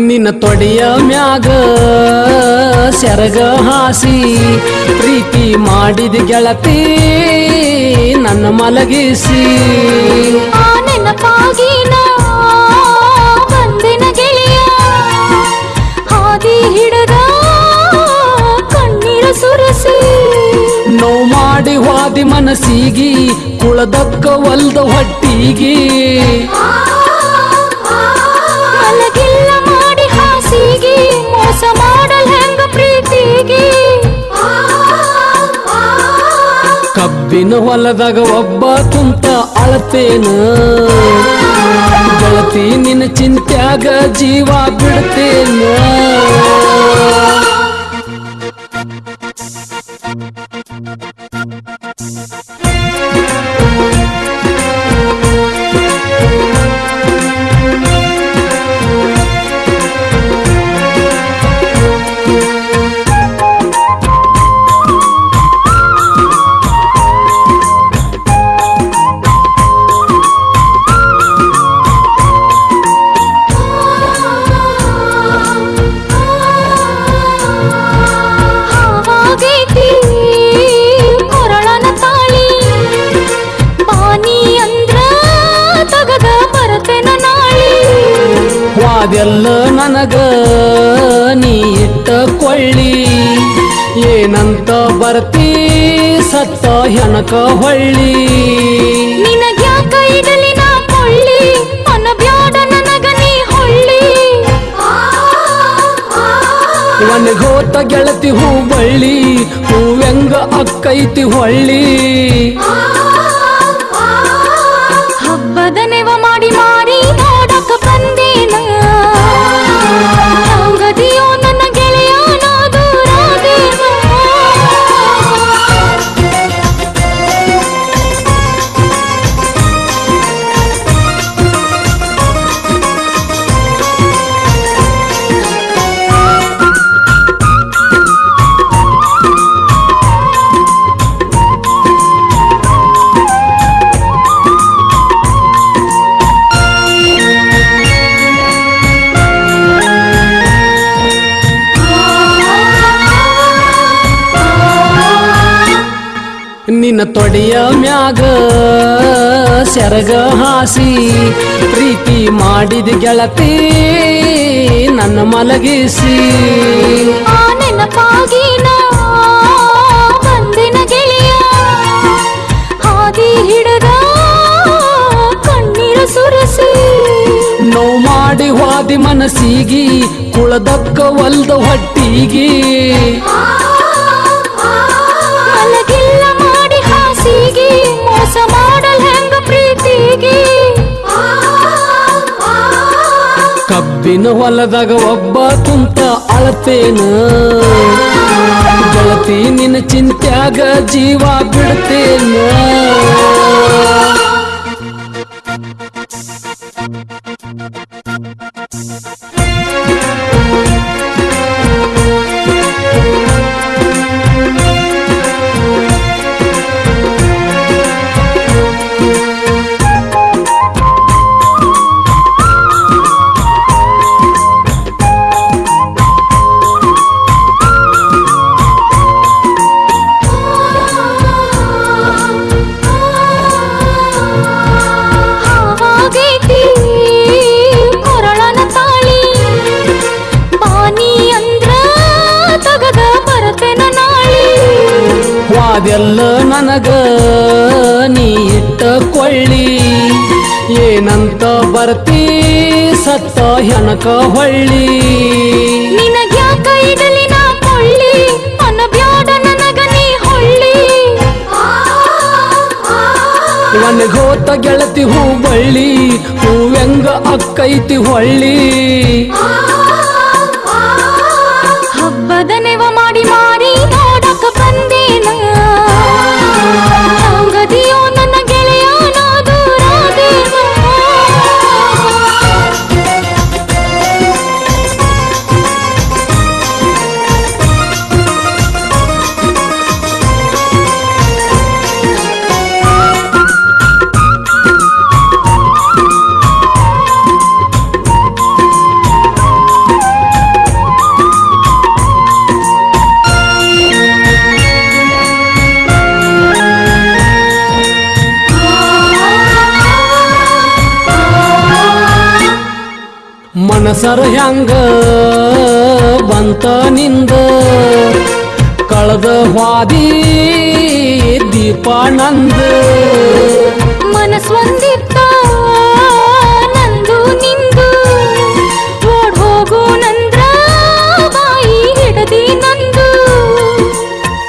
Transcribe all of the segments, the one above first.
ನಿನ್ನ ತೊಡೆಯ ಮ್ಯಾಗ ಸೆರಗ ಹಾಸಿ ಪ್ರೀತಿ ಮಾಡಿದ ಗೆಳತಿ ನನ್ನ ಮಲಗಿಸಿ ನೆನಪಾಗಿನ ಬಂದಿನ ಗೆಳೆಯ ಹಾದಿ ಹಿಡದ ಕಣ್ಣೀರ ಸುರಿಸಿ ನೋವು ಮಾಡಿ ವಾದಿ ಮನಸ್ಸಿಗಿ ಕುಳದಕ್ಕ ಒಲ್ದ ಹೊಟ್ಟಿಗಿ ಮಲಗಿಲ್ಲ ಮಾಡಿ ಹಾಸಿಗೆ ಮೋಸ ಮಾಡಲ್ ಹೆಂಗ ಪ್ರೀತಿಗೆ ಕಬ್ಬಿನ ಹೊಲದಾಗ ಒಬ್ಬ ಕುಂತ ಅಳತೇನ ಗೆಳತಿ ನಿನ್ನ ಚಿಂತ್ಯಾಗ ಜೀವ ಬಿಡ್ತೇನ ಅದೆಲ್ಲ ನನಗ ನೀ ಇಟ್ಟ ಕೊಳ್ಳಿ ಏನಂತ ಬರ್ತೀ ಸತ್ತ ಹೆಣಕ ಹೊಳ್ಳಿ ನಿನಗ್ಯಾಕ ಇಡಲಿ ನಾ ಕೊಳ್ಳಿ ಅನಬ್ಯಾಡ ನನಗ ನೀ ಹೊಳ್ಳಿ ಒಣಗೋತ ಗೆಳತಿ ಹೂ ಬಳ್ಳಿ ಹೂವೆಂಗ ಅಕ್ಕೈತಿ ಹೊಳ್ಳಿ ಹಬ್ಬದ ನೆವ ಮಾಡಿ ಮಾರಿ ನೋಡಕ ಬಂದೇನ ಹಂಗದಿಯೋ ನನ್ನ ಗೆಳೆಯ ನಾ ದೂರಾದೇನ ನಿನ್ನ ತೊಡೆಯ ಮ್ಯಾಗ ಸೆರಗ ಹಾಸಿ ಪ್ರೀತಿ ಮಾಡಿದ ಗೆಳತಿ ನನ್ನ ಮಲಗಿಸಿ ನೆನಪಾಗಿನ ಬಂದಿನ ಗೆಳೆಯ ಹಾದಿ ಹಿಡದ ಕಣ್ಣೀರ ಸುರಿಸಿ ನೋವು ಮಾಡಿ ವಾದಿ ಮನಸ್ಸಿಗಿ ಕುಳದಕ್ಕ ಒಲ್ದ ಹೊಟ್ಟಿಗಿ ಮಲಗಿಲ್ಲ ಮಾಡಿ ಹಾಸಿಗೆ ಮೋಸ ಮಾಡಲ್ ಹೆಂಗ ಪ್ರೀತಿಗೆ ಕಬ್ಬಿನ ಹೊಲದಾಗ ಒಬ್ಬ ಕುಂತ ಅಳತೇನ ಗೆಳತಿ ನಿನ್ನ ಚಿಂತ್ಯಾಗ ಜೀವ ಬಿಡ್ತೇನ ಅದೆಲ್ಲ ನನಗ ನೀ ಇಟ್ಟ ಕೊಳ್ಳಿ ಏನಂತ ಬರ್ತೀ ಸತ್ತ ಹೆಣಕ ಹೊಳ್ಳಿ ನಿನಗ್ಯಾಕ ಇಡಲಿ ನಾ ಕೊಳ್ಳಿ ಅನಬ್ಯಾಡ ನನಗ ನೀ ಹೊಳ್ಳಿ ಒಣಗೋತ ಗೆಳತಿ ಹೂ ಬಳ್ಳಿ ಹೂವೆಂಗ ಅಕ್ಕೈತಿ ಹೊಳ್ಳಿ ಹಬ್ಬದ ನೆವ ಮಾಡಿ ಮಾರಿ ನೋಡಕ ಬಂದೇನ ಹಂಗದಿಯೋ ನನ್ನ ಗೆಳೆಯ ನಾ ದೂರಾದೇನ ಮನಸರ ಹ್ಯಾಂಗ ಬಂತ ನಿಂದ ಕಳೆದ ಹಾದಿ ದೀಪಾನಂದ ಮನಸ್ಸೊಂದಿತ್ತ ನಂದು ನಿಂದು ಓಡ್ ಹೋಗು ನಂದ್ರ ಬಾಯಿ ಹಿಡದಿ ನಂದು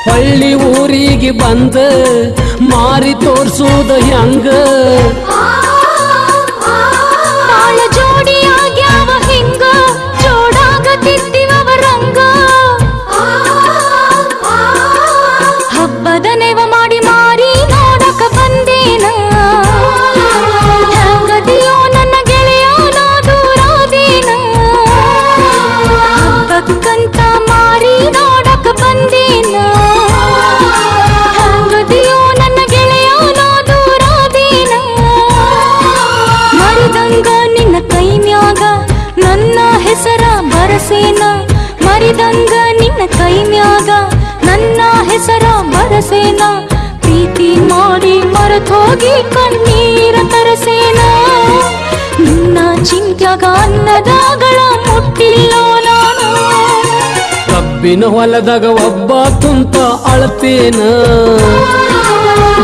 ಹಳ್ಳಿ ಊರಿಗೆ ಬಂದ ಮಾರಿ ತೋರ್ಸುದ ಹ್ಯಾಂಗ ಬಾಳ ಜೋಡಿ ಆಗ್ಯಾವ ಹಿಂಗ ಜೋಡಾಗತಿದ್ದಿವವ ರಂಗ ಹಬ್ಬದ ನೆವ ಮಾಡಿ ಮಾರಿ ನೋಡಕ ಬಂದೇನ ಹೆಂಗದಿಯೋ ನನ್ನ ಗೆಳೆಯ ನಾ ದೂರಾದೇನ ಹಬ್ಬಕ್ಕಂತ ಮಾರಿ ನೋಡಕ ಬಂದೇನ ಹೆಂಗದಿಯೋ ನನ್ನ ಗೆಳೆಯ ನಾ ದೂರಾದೇನ ಮರಿದಂಗ ನಿನ್ನ ಕೈ ಮ್ಯಾಗ ನನ್ನ ಹೆಸರ ಬರಸೇನ ಮರಿದಂಗ ನಿನ್ನ ಕೈ ಮ್ಯಾಗ ನನ್ನ ಹೆಸರ ಬರಸೇನ ಪ್ರೀತಿ ಮಾಡಿ ಮರೆತೋಗಿ ಕಣ್ಣೀರ ತರಸೇನ ನಿನ್ನ ಚಿಂತ್ಯಾಗ ಅನ್ನದಾಗಳ ಮುಟ್ಟಿಲ್ಲೋ ನಾನು ಕಬ್ಬಿನ ಹೊಲದಾಗ ಒಬ್ಬ ಕುಂತ ಅಳತೇನ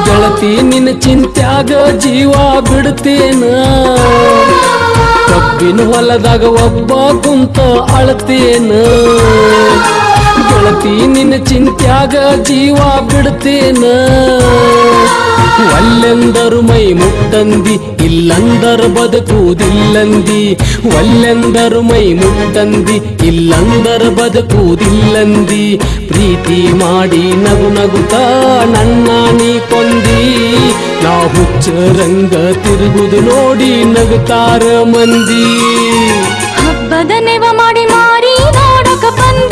ಗೆಳತಿ ನಿನ್ನ ಚಿಂತ್ಯಾಗ ಜೀವ ಬಿಡ್ತೇನ ಕಬ್ಬಿನ ಹೊಲದಾಗ ಒಬ್ಬ ಕುಂತ ಅಳತೇನ ಗೆಳತಿ ನಿನ್ನ ಚಿಂತ್ಯಾಗ ಜೀವ ಬಿಡ್ತೇನ ಒಲ್ಲೆಂದರು ಮೈ ಮುಟ್ಟಂದಿ ಇಲ್ಲಂದರ ಬದುಕುವುದಿಲ್ಲಂದಿ ಒಲ್ಲೆಂದರು ಮೈ ಮುಟ್ಟಂದಿ ಇಲ್ಲಂದರ ಬದುಕುವುದಿಲ್ಲಂದಿ ಪ್ರೀತಿ ಮಾಡಿ ನಗು ನಗುತ್ತಾ ನನ್ನ ನೀ ಕೊಂದಿ ನಾ ಹುಚ್ಚರಂಗ ತಿರುಗುದು ನೋಡಿ ನಗುತ್ತಾರ ಮಂದಿ ಹಬ್ಬದ ನೆವ ಮಾಡಿ ಮಾರಿ ನೋಡಕ ಬಂದ